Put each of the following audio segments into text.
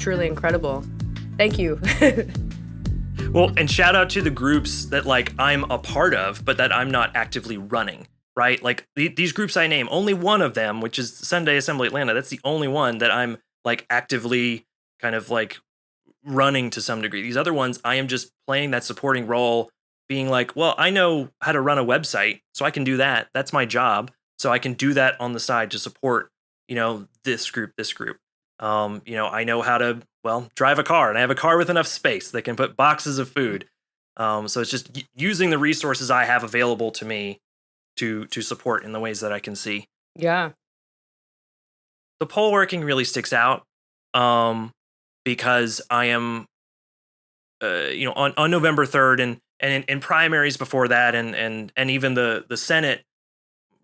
truly incredible. Thank you. Well, and shout out to the groups that like I'm a part of, but that I'm not actively running, right? Like these groups I name, only one of them, which is Sunday Assembly Atlanta, that's the only one that I'm like actively kind of like running to some degree. These other ones, I am just playing that supporting role, being like, well, I know how to run a website, so I can do that. That's my job. So I can do that on the side to support, this group. I know how to, drive a car, and I have a car with enough space that can put boxes of food. So it's just using the resources I have available to me to support in the ways that I can see. Yeah. The poll working really sticks out because I am, on November 3rd and in primaries before that, and even the Senate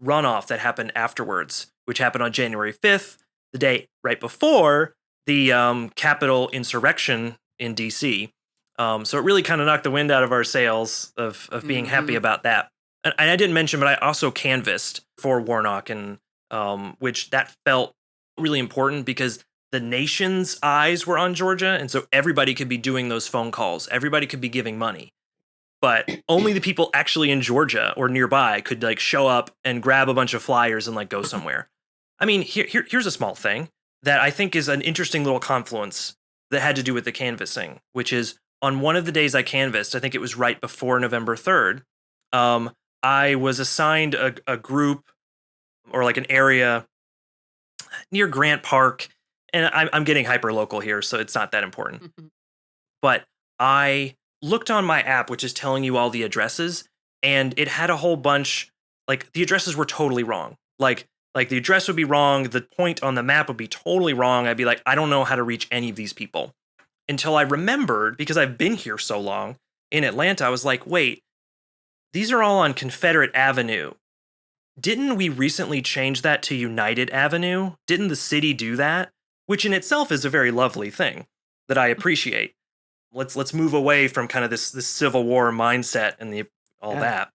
runoff that happened afterwards, which happened on January 5th, the day right before the Capitol insurrection in DC. So it really kind of knocked the wind out of our sails of being happy about that. And I didn't mention, but I also canvassed for Warnock, and which that felt really important because the nation's eyes were on Georgia. And so everybody could be doing those phone calls. Everybody could be giving money. But only the people actually in Georgia or nearby could like show up and grab a bunch of flyers and like go somewhere. I mean, here's a small thing that I think is an interesting little confluence that had to do with the canvassing, which is on one of the days I canvassed, I think it was right before November 3rd, I was assigned a group or like an area near Grant Park. And I'm getting hyper local here, so it's not that important. But I looked on my app, which is telling you all the addresses, and it had a whole bunch, like the addresses were totally wrong. Like the address would be wrong. The point on the map would be totally wrong. I'd be like, I don't know how to reach any of these people until I remembered, because I've been here so long in Atlanta. I was like, wait, these are all on Confederate Avenue. Didn't we recently change that to United Avenue? Didn't the city do that? Which in itself is a very lovely thing that I appreciate. Let's move away from kind of this Civil War mindset and that.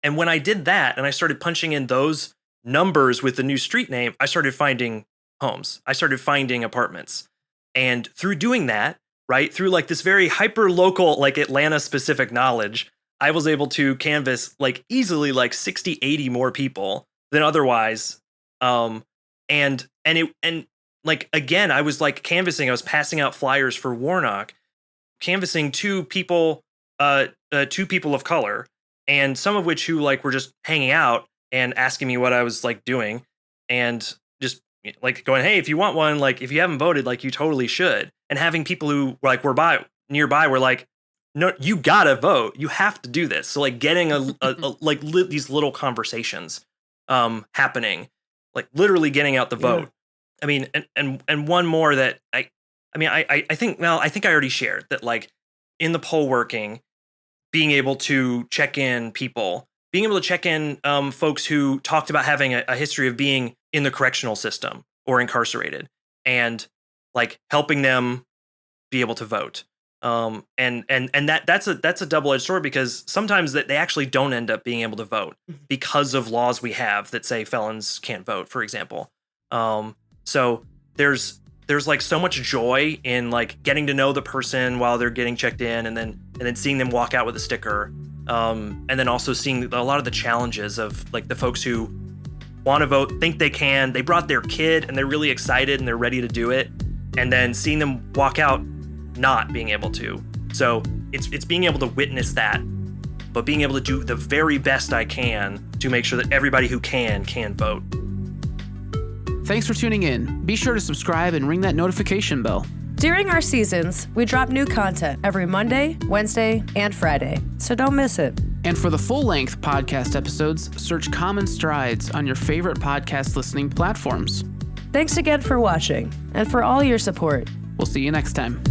And when I did that and I started punching in those numbers with the new street name, I started finding homes. I started finding apartments. And through doing that, right, through like this very hyper local, like Atlanta specific knowledge, I was able to canvass like easily like 60, 80 more people than otherwise. Like, again, I was like canvassing, I was passing out flyers for Warnock, canvassing two people of color, and some of which who like were just hanging out and asking me what I was like doing, and just like going, hey, if you want one, like if you haven't voted, like you totally should. And having people who like were nearby were like, no, you gotta vote. You have to do this. So like getting these little conversations happening, like literally getting out the vote. I mean, and one more that I think I already shared that, like in the poll working, being able to check in people, being able to check in folks who talked about having a history of being in the correctional system or incarcerated, and like helping them be able to vote. And that's a double-edged sword, because sometimes that they actually don't end up being able to vote because of laws we have that say felons can't vote, for example. So there's like so much joy in like getting to know the person while they're getting checked in, and then seeing them walk out with a sticker. And then also seeing a lot of the challenges of like the folks who want to vote, think they can, they brought their kid and they're really excited and they're ready to do it. And then seeing them walk out not being able to. So it's being able to witness that, but being able to do the very best I can to make sure that everybody who can vote. Thanks for tuning in. Be sure to subscribe and ring that notification bell. During our seasons, we drop new content every Monday, Wednesday, and Friday, so don't miss it. And for the full-length podcast episodes, search Common Strides on your favorite podcast listening platforms. Thanks again for watching and for all your support. We'll see you next time.